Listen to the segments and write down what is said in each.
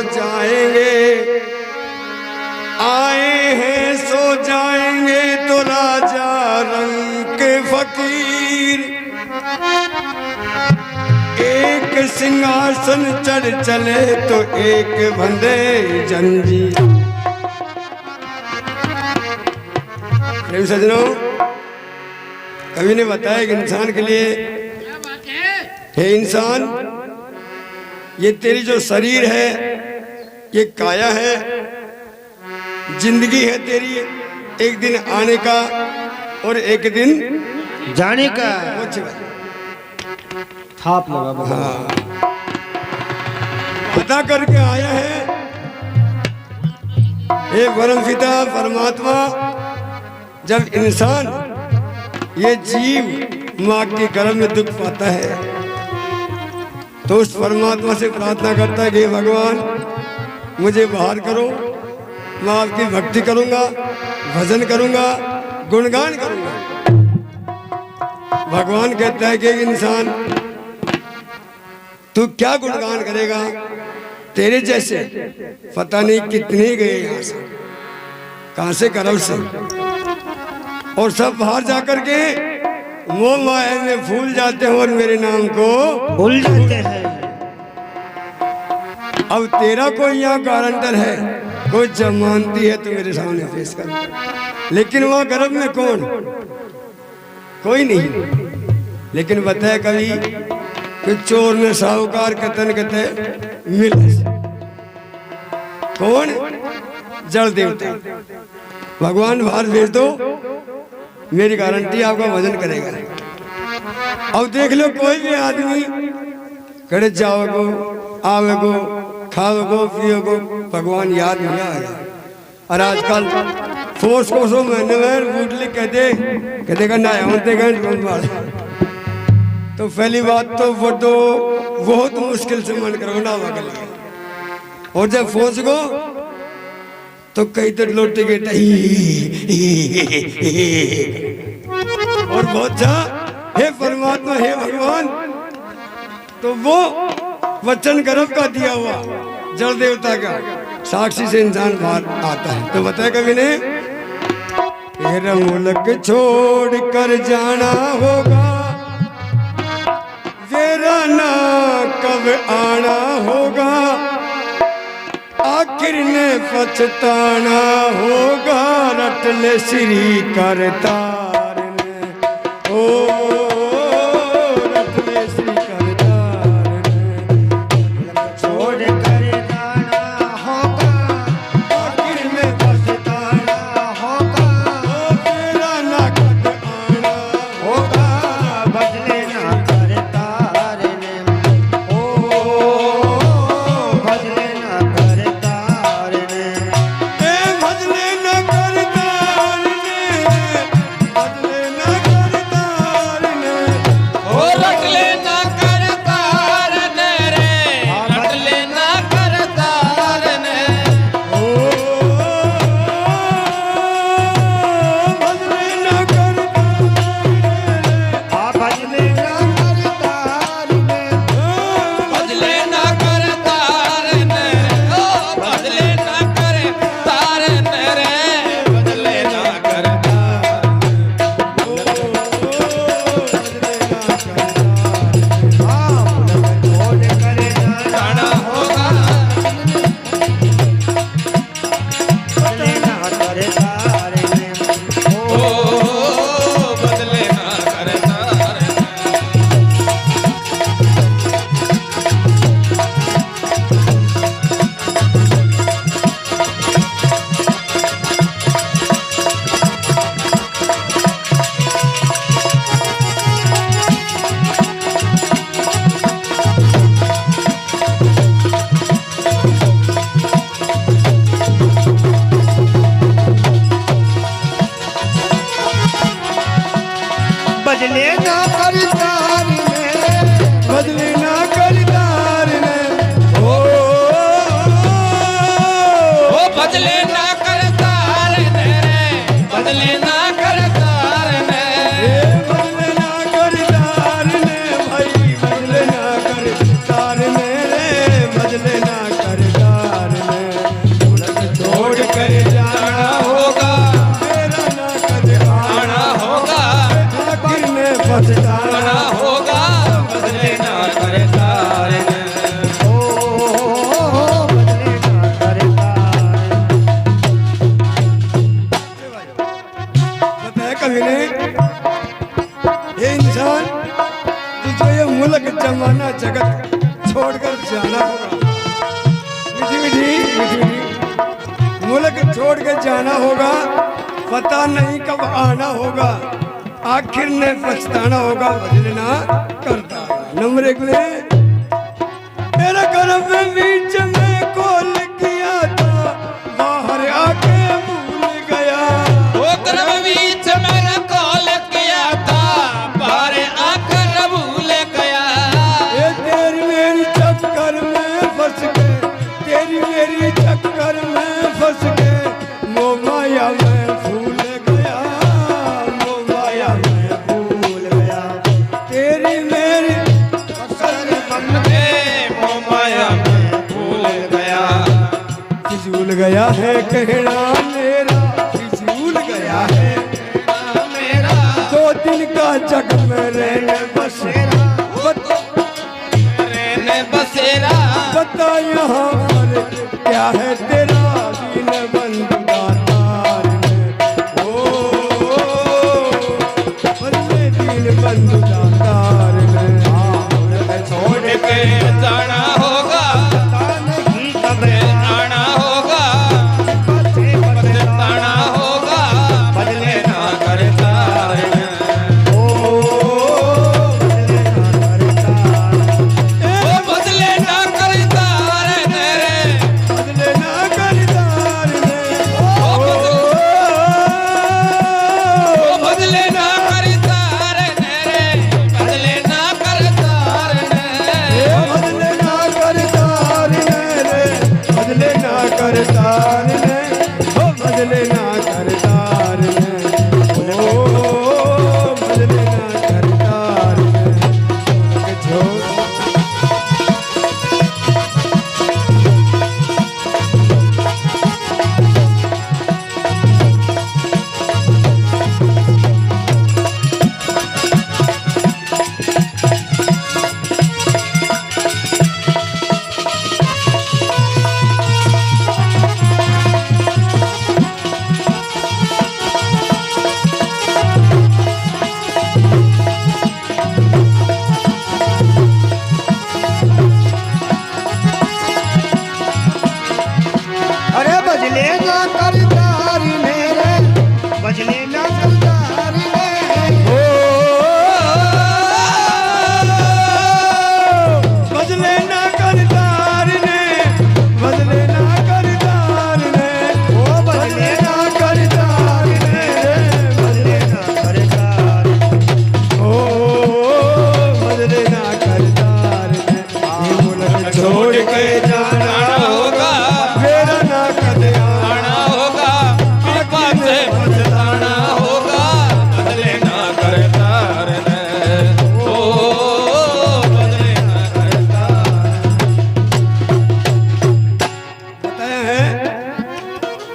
जाएंगे, आए हैं सो जाएंगे तो राजा रंग के फकीर। एक सिंहासन चढ़ चले तो एक बंधे जंजीर। प्रेम सजनों, कवि ने बताया कि इंसान के लिए, हे इंसान, ये तेरी जो शरीर है, ये काया है, जिंदगी है तेरी, एक दिन आने का और एक दिन जाने का। थाप लगा। हाँ, पता करके आया है। हे परम पिता परमात्मा, जब इंसान ये जीव माँ के गर्भ में दुख पाता है तो उस परमात्मा से प्रार्थना करता है कि भगवान मुझे बाहर करो, मैं आपकी भक्ति करूंगा, भजन करूंगा, गुणगान करूंगा। भगवान कहता है कि इंसान तू क्या गुणगान करेगा, तेरे जैसे पता नहीं कितने गए यहाँ से, कहां से करब से, और सब बाहर जाकर के मोह माया में भूल जाते हैं और मेरे नाम को भूल जाते हैं। अब तेरा कोई यहाँ गारंटर है, कोई जमानती है तो मेरे सामने पेश कर, लेकिन वहां गर्भ में कौन, कोई नहीं। लेकिन बताया कभी कि चोर ने साहूकार कतन कहते मिल, कौन, जल देवता। भगवान बाहर भेज दो, मेरी गारंटी आपका वजन करेगा। अब देख लो कोई भी आदमी करे जाओगो, आवगो, खाओगो, पियोगो, भगवान याद नहीं आया। और आजकल फोर्स को सो महीने में बूटली कहते का ना होते गए। तो पहली बात तो वो तो बहुत मुश्किल से मन करो ना वगल, और जब फोर्स को तो कई तो लोटे के और बहुत जा, हे परमात्मा, हे भगवान, तो वो वचन गर्भ का दिया हुआ जल देवता का साक्षी से इंसान बाहर आता है। तो बताया कवि ने, तेरा मुल्क छोड़ कर जाना होगा, तेरा ना कब आना होगा, आखिर में पछताना होगा, रट ले श्री करतार ने, ओ रट ले श्री करतार ने, छोड़ कर जाना होगा, आखिर में पछताना होगा, तेरा ना कब आना होगा, बदले ना करतार ने, ओ बदले ना करतार ने, बदले न करतार ने, बदले न करतार ने, ओ रट लेना करतार ने रे, रट लेना करतार ने, ओ बदले न करतार ने, आ बदले ना करतार ने, बदले ना करतार ने, ओ बदले ना करतार ने रे, बदले ना करतार। छोड़ कर जाना होगा, बदले ना करतार ने, ओ बदले ना करतार ने। बदले ना करतार ने, बदले न करतार ने, ओ बदले ना करतार ने रे, बदले ना करतार ने, बदले न करतार ने, भाई बदले न करतार ने रे, बदले न करतार जगत छोड़कर जाना होगा। मीठी मीठी मीठी मीठी मुल्क छोड़ के जाना होगा, पता नहीं कब आना होगा, आखिर ने पछताना होगा, बदलना करता। नंबर 1 में तेरा कर्म में बीच में कॉल किया था, बाहर आके भूल गया। वो कर्म बीच मैंने कॉल किया था, बाहर आकर भूल गया। ये तेरी मेरी चक्कर में फंस के, तेरी मेरी चक्कर में फंस के, वो माया में भूल गया, वो माया में भूल गया। तेरी मेरी चक्कर में बन के वो माया में भूल गया। फिजूल गया है कहना मेरा, फिजूल गया है मेरा 2 दिन का जग में रहने बसेरा। रहने बसेरा। बता यहाँ पर क्या है तेरा दीन बंधु दातार में, ओ बंदे दीन बंधु दातार में। छोड़ के जाना होगा, नहीं कब आना होगा, बताना होगा, बदले ना करता। वो बदले ना करता रे रे। बदले ना करतार में, वो बदले ना करता रे रे। बदले ना करता रे। बदले ना करतार रे, बदले ना करतार रे, ओ बदले ना करतार रे, ओ बदले ना करतार रे। छोड़ अरे बजले ना करतार मेरे, बजले ना करतार मेरे। बदले ना करतार ने, बदले ना करतार ने, ओ बदले ना करतार ने, बजले ना करतार। ओ बदले ना करतार ने। ये मुल्क छोड़ के जाना होगा, मेरा ना कदे आना होगा, कृपा से बचताना होगा, बदले ना करता रे। ओ बदले ना करता। बताया है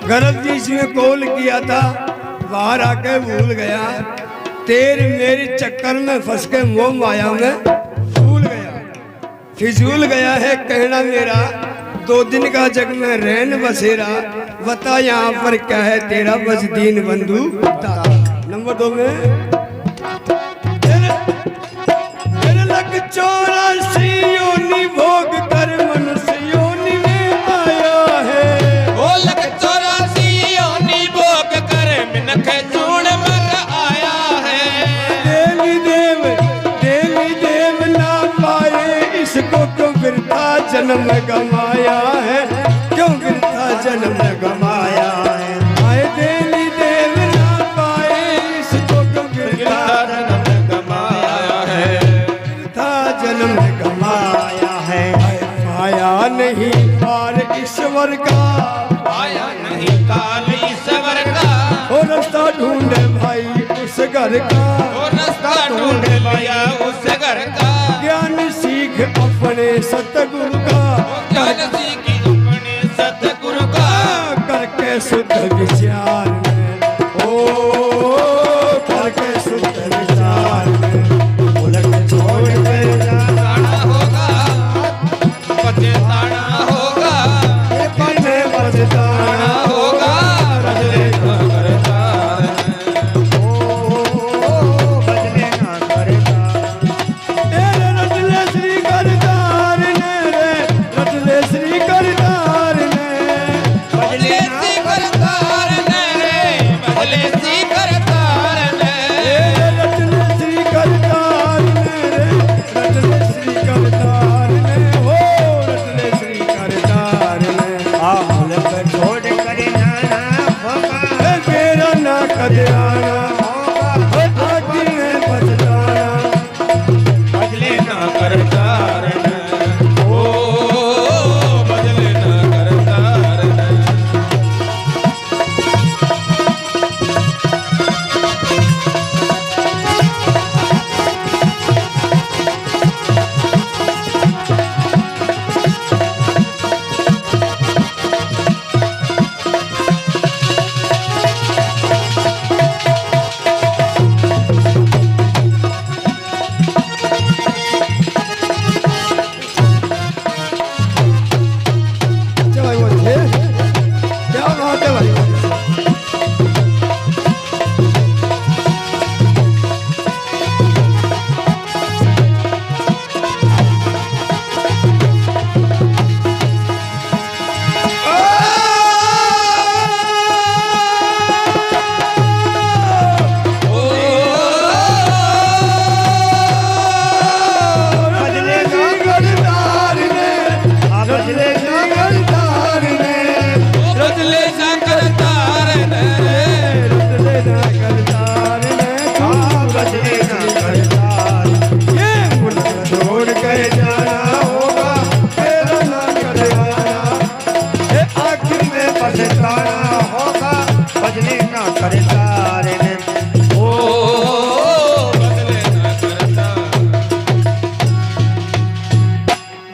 गलत जी इसमें कॉल किया था, बाहर आके भूल गया। तेरी मेरी चक्कर में फंस के मोह माया में भूल गया। फिजूल गया है कहना मेरा, 2 दिन का जग में रहन बसेरा। बता यहाँ पर क्या है तेरा बजदीन बंधु दाता। नंबर 2 में तेरे लग 84 योनि भोग कर मनुष्य योनि में आया है। ओ लख 84 योनि भोग कर मिनख चूड़ मर आया है। देवी देव ना पाए इसको, क्यों बिरथा जन्म गमाया है, क्यों बिरथा जन्म गमाया है। आए देवी देव ना पाए इसको, क्यों बिरथा जन्म गमाया है। बिरथा जन्म गमाया है। आए पाया नहीं पार ईश्वर का, आया नहीं काल ईश्वर का। और रास्ता ढूंढे भाई उस घर का। और रास्ता ढूंढे भैया उस घर का। ज्ञान सीख अपने सतगुरु का, ज्ञान सीखी अपने सतगुरु का। करके शुद्ध विचार में, ओ करके शुद्ध विचार में, मुल्क छोड़ के ताना होगा, पछताना होगा, पीछे बचताना होगा, बदले ना करता रे। ओ बजले ना करतार। तेरे रतले श्री करता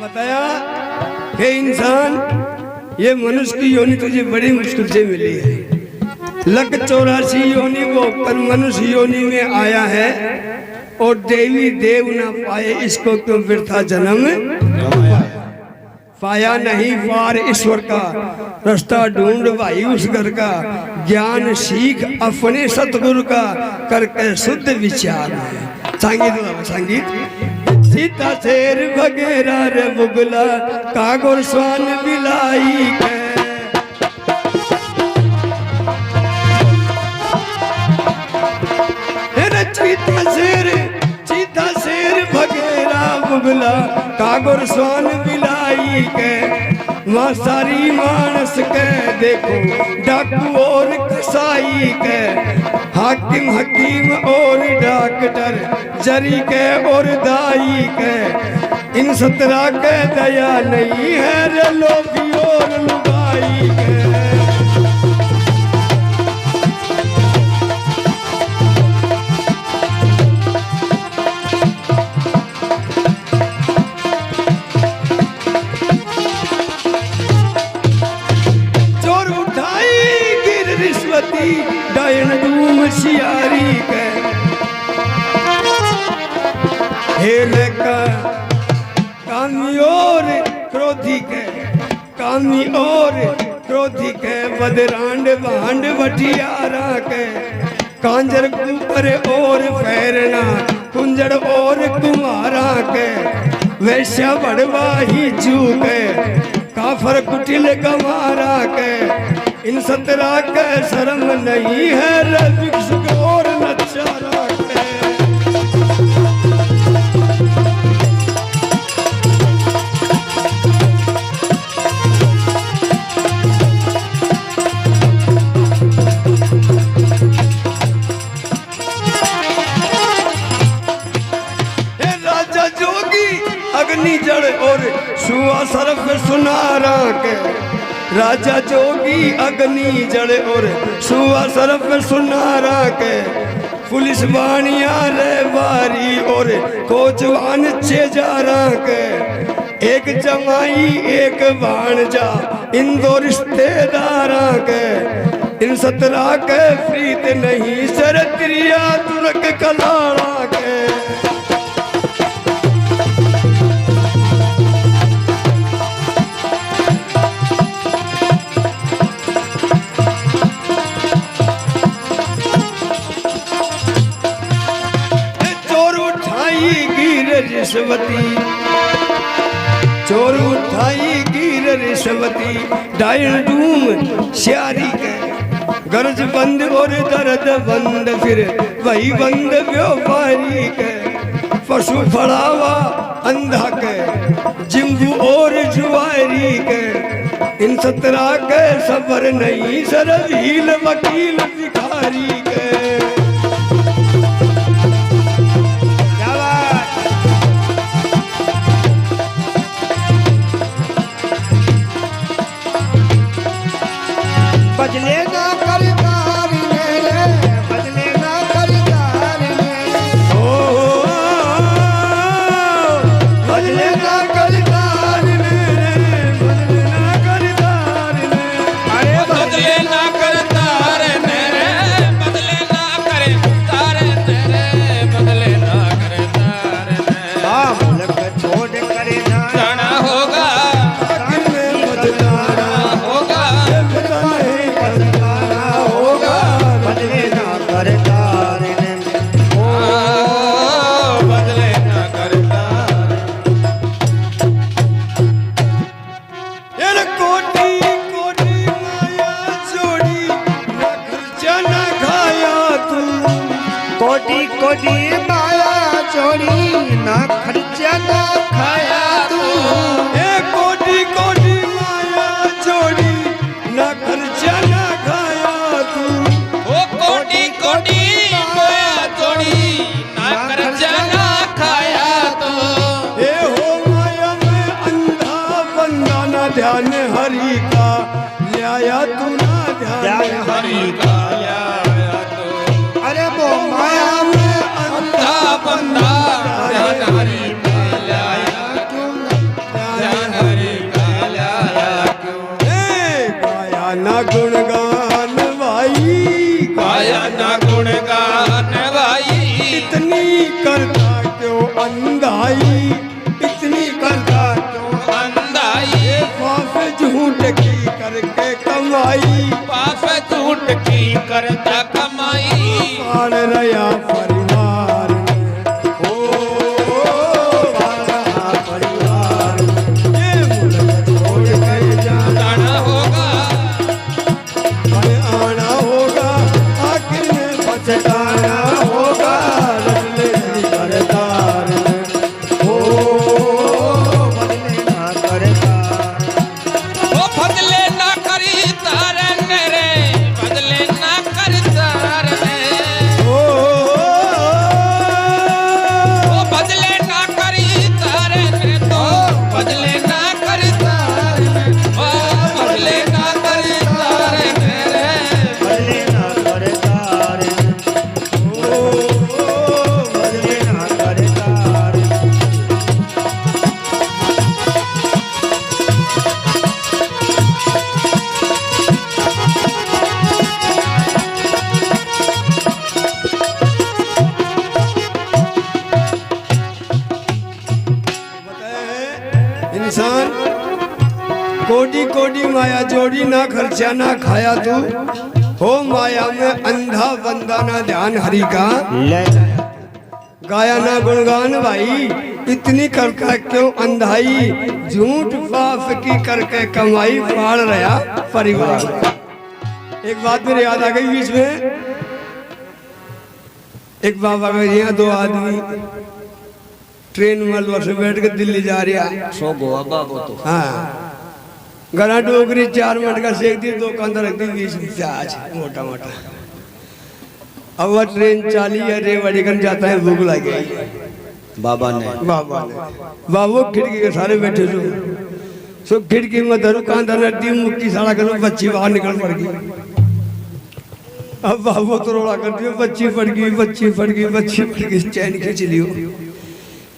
बताया कि इंसान ये मनुष्य की योनि तुझे बड़ी मुश्किल से मिली है। 184 योनि वो पर मनुष्य योनि में आया है और देवी देव ना पाए, इसको क्यों वृथा जन्म पाया नहीं। पार ईश्वर का रास्ता ढूंढ भाई उस घर का, ज्ञान सीख अपने सतगुरु का, करके शुद्ध विचार है। संगीत संगीत सीता शेर वगैरह रे बुगला कागोर स्वान बिलाई के। चीता शेर वगैरह बुगला कागोर स्वान बिलाई के। माँ सारी मानस के देखो डाकू और कसाई के, हाकिम हकीम और डॉक्टर जरी के और दाई के। इन 17 के दया नहीं है रे लोभी और लुगाई के। डायन डूम सियारी के हेल का कामी और क्रोधी के, कामी और क्रोधी के। बदरांड भांड बटियारा के, कांजर कुपर और फैरना कुंजड़ और कुमारा के। वैश्या बड़वा ही जू के, काफर कुटिल गमारा के। इन 17 के शर्म नहीं है रे भिक्षुक और नचारा के। राजा जोगी अग्नि जड़ और सुआ सरफ सुनारा के। राजा जोगी अग्नि जड़ और सुआ सरफ सुनारा के। पुलिस बानिया रे बारी और कोचवान छेजारा के। एक जमाई एक भाणजा इंदो रिश्तेदारा के। इन 17 के प्रीत नहीं सर त्रिया तुरक कलाड़ा के। रिश्वती चोर उठाई गिर रिश्वती। डायन डूम श्यारी के, गर्ज बंद और दर्द बंद फिर वही बंद व्यापारी के। पशु फड़ावा अंधा के, जिम्बू और जुआरी के। इन 17 के सबर नहीं सर भील वकील भिखारी के। बदले ना करतार मेरे, बदले ना करतार मेरे। बदले ना करतार मेरे, बदले ना करतार मेरे। अरे बदले ना करतार मेरे, बदले ना करतार मेरे, बदले ना करतार मेरे। हाँ मुल्क छोड़ कर ना जाना होगा, बदलाना होगा। होगा बदले ना करतार ने। बदले ना करतार। यार कोटी कोटी माया जोड़ी ना खर्चा ना खाया तू। कोटी कोटी माया चोरी ना खर्चा ना खाया तू। ए कोटी कोटी माया जोड़ी ना खर्चा ना खाया तू। ओ कोटि कोटि माया जोड़ी ना खर्चा ना खाया तो। ए हो माया में अंधा बंदा ना ध्यान हरि का लिया तू ना ध्यान ध्यान हरि हरि का आया तो। अरे वो माया में अंधा बंदा ध्यान हरि में लाया। ध्यान कोटि कोटि माया जोड़ी ना खर्चा ना खाया तू हो माया में अंधा बंदा ना ध्यान हरि का गाया ना गुणगान भाई इतनी करके क्यों अंधाई झूठ पाप की करके कमाई पाल रहा परिवार। एक बात मेरे याद आ गई बीच में, एक बाबा का यहाँ दो आदमी ट्रेन में अलवर से बैठ के दिल्ली जा रहा सो गोवा बाबू तो हाँ गला डोगरी 4 मिनट का सेक दी दो कंधा रख दी 20 प्याज मोटा मोटा। अब वह ट्रेन चाली है रेवाड़ीगंज जाता है भूख लगी बाबा ने बाबू खिड़की के सारे बैठे सो खिड़की में धरू कांधा नड्डी मुक्की साड़ा करो बच्ची बाहर निकल पड़ गई। अब बाबू तो रोड़ा कर दिया बच्ची पड़ गई बच्ची पड़ गई बच्ची पड़ गई चैन खींच लियो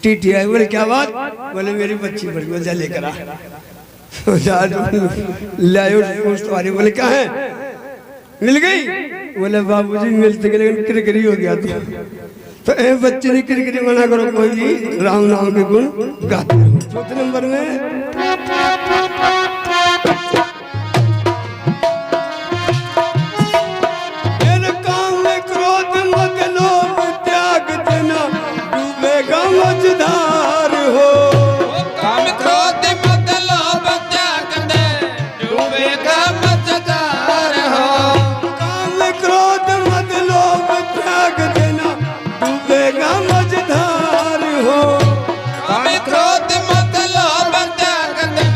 टीटी आई बोले क्या बात बोले मेरी बच्ची पड़ गई जा लेकर आ लायो तुम्हारी बोले क्या है मिल गई बोले बाबूजी मिलते गए लेकिन किरकिरी हो गया तो ए बच्चे ने किरकिरी मना करो कोई भी राम नाम के गुण गाते रहो। चौथे नंबर में काम में क्रोध मत लोभ त्याग देना डूबेगा मझधार हो। काम क्रोध मत लोभ त्याग दे डूबेगा मझधार हो। काम क्रोध मत लोभ त्याग देना डूबेगा मझधार हो। काम क्रोध मत लोभ त्याग दे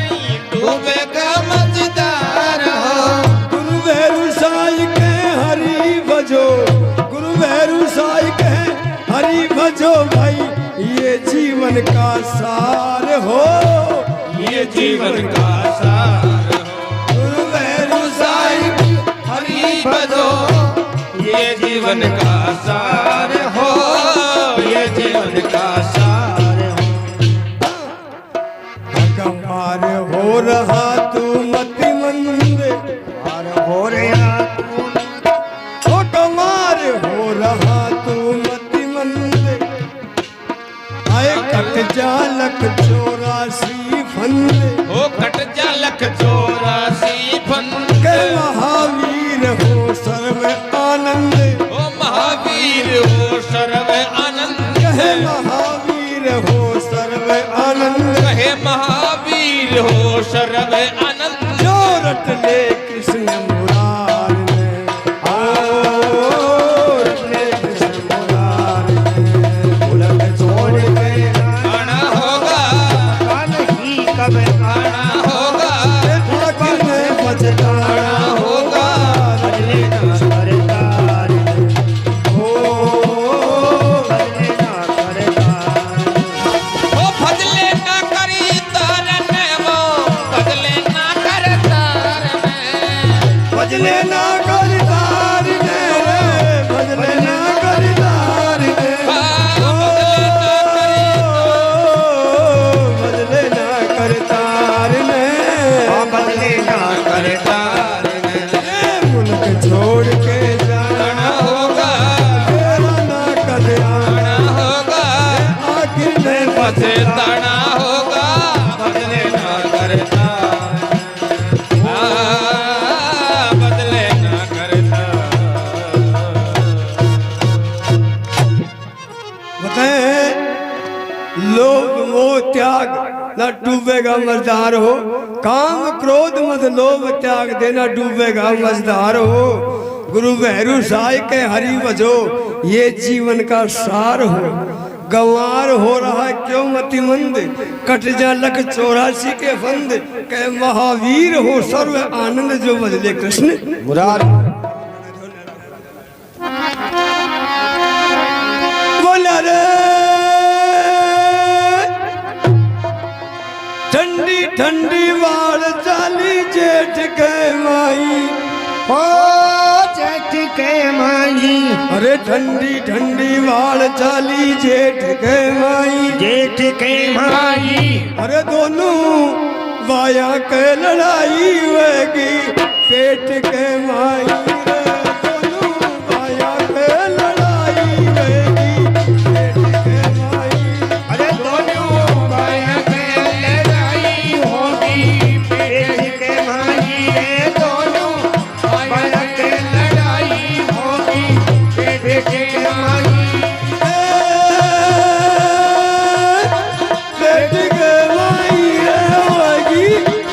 डूबेगा मझधार हो। गुरु भैरू साई के हरि भजो गुरु भैरू साई के हरि भजो भाई ये जीवन का सार हो ये जीवन का सार हो। गुरु भैरू साई हरि भजो ये जीवन का सार हो। ये जीवन का सार हो। गंवार हो रहा तू मति मंद हो रहा ओ गंवार हो रहा तू मति मंद आए कट जा लख 84 फंद हो कट जा लख 84 फंद। के महावीर हो सर्व आनंद ओ महावीर हो सर्व आनंद। कहे महावीर हो सर्व आनंद कहे महावीर हो सर्व आनंद। जो रट ले कृष्ण मुरार ने रट ले कृष्ण मुरार ने उलट छोड़ के आना होगा कान ही कब आना होगा ठाकुर ने बचताना आना होगा। बदले ना करतार बदले ना करतार वो बदले ना करी तारने वो बदले ना कर तारने। भजले ना करतार ने भजले ना करतार ने भजले ना करतार ने बदले ना करतार मुल्क छोड़ के जाना आना होगा तेरा ना कदे आना आना होगा। आखिर में बसे ताना होगा बदले ना करता बदले ना करता। बताए लोभ मोह त्याग ना डूबेगा मझधार हो। काम क्रोध मत लोभ त्याग देना डूबेगा मझधार हो। गुरु भैरू साई के हरि भजो ये जीवन का सार हो। गंवार हो रहा है क्यों मतिमंद कट जा लख 84 के फंद के महावीर हो सर्व आनंद जो बदले कृष्ण मुरार बोला रे ठंडी ठंडी वाल चाली जेठ के माई ओ जेठ के माई अरे ठंडी ठंडी वाल चाली जेठ के माई जेठ के माई अरे दोनों वाया के लड़ाई होगी पेट के माई रे दोनों वाया के लड़ाई होगी पेट के माई अरे दोनों भाइयों के लड़ाई हो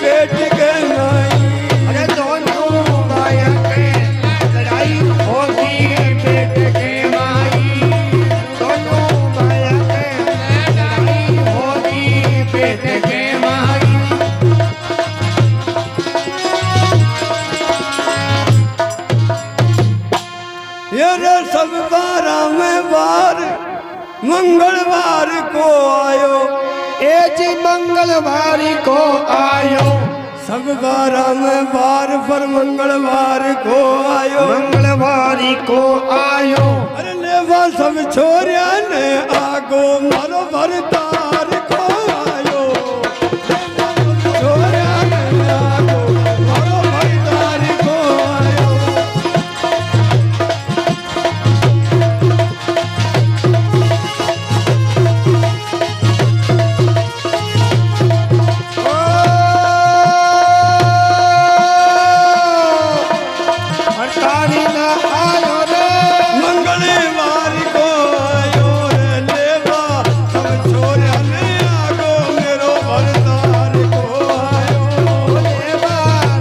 पेट के माई। अरे दोनों भाइयों के लड़ाई होगी पेट के माई। दोनों भाइयों के लड़ाई होगी पेट के माई। ये रे सब 12 में बार मंगलवार को आयो। ए जी मंगलवार को आयो। सब 12 में बार पर मंगलवार को आयो। मंगलवार को आयो। अरे लेवा सब छोरिया ने आगो मारो भरतार को आयो। छोरिया ने आगो मारो भरतार को आयो। हरताली ना आयो रे। मंगलवार को आयो रे लेवा सब छोरिया ने आगो मेरो भरतार को आयो। लेवा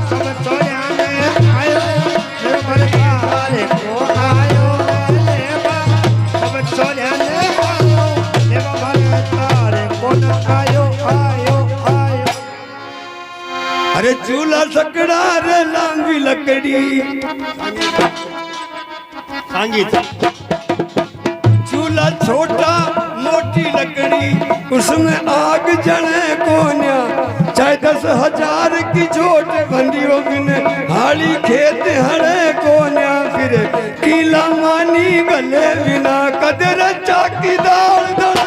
सब छोरिया ने आयो। मेरे भरतार को आयो। लेवा सब छोरिया ने आयो। लेवा भरतार को आयो आयो आयो। अरे चूल्हा सकड़ा रे लांबी लकड़ी। चूल्हा छोटा मोटी लकड़ी उसमें आग जले कोन्या। चाहे 10,000 की चोट बंदियों बिन हाली खेत हड़े कोन्या। फिर कीला मानी गले बिना कदर चाकी दाल दड़े।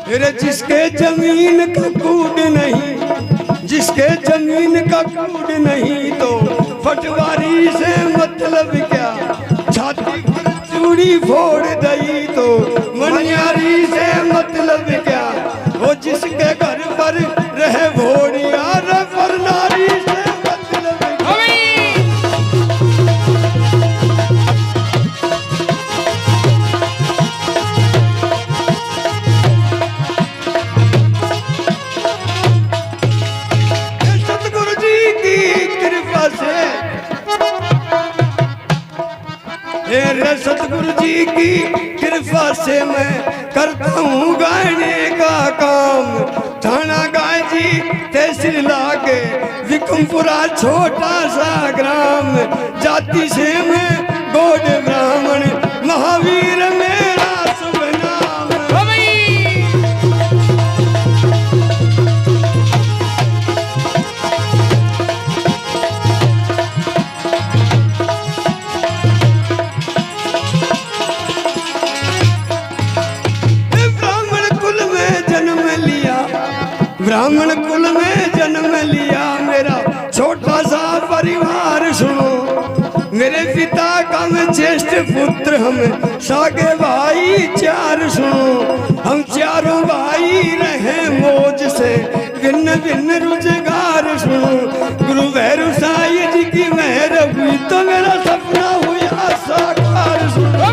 मेरे जिसके जमीन का कूड़ नहीं, जिसके जमीन का कूड़ नहीं तो पटवारी से मतलब क्या। छाती पर चूड़ी फोड़ दई तो मनियारी से मतलब क्या। वो जिसके घर पर रहे भोड़िया रे पर नारी से मतलब क्या। मेरे सतगुरु जी की कृपा से मैं करता हूँ गाने का काम। थाना गाजी तहसील लागे विक्रमपुरा छोटा सा ग्राम। जाति से मैं गौड़ ब्राह्मण महावीर मेरा शुभ नाम। ब्राह्मण कुल में जन्म लिया मेरा छोटा सा परिवार सुनो। मेरे पिता का मैं ज्येष्ठ पुत्र हम सागे भाई 4 सुनो। हम चारों भाई रहे मौज से भिन्न भिन्न रोजगार सुनो। गुरु भैरू साईं जी की मेहर हुई तो मेरा सपना हुआ साकार सुनो।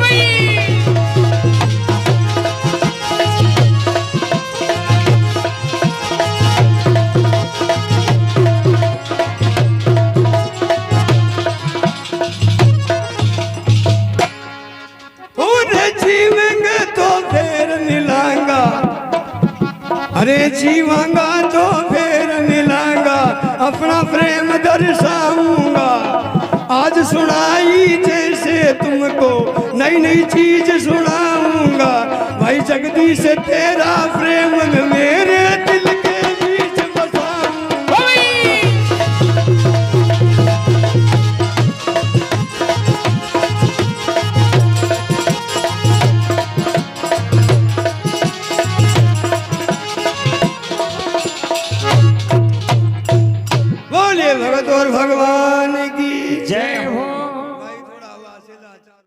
जीवेंगे तो फिर मिलांगा। अरे जीवांगा तो फिर मिलांगा। अपना प्रेम दर्शाऊंगा। आज सुनाई जैसे तुमको नई नई चीज सुनाऊंगा। भाई जगदीश तेरा प्रेम में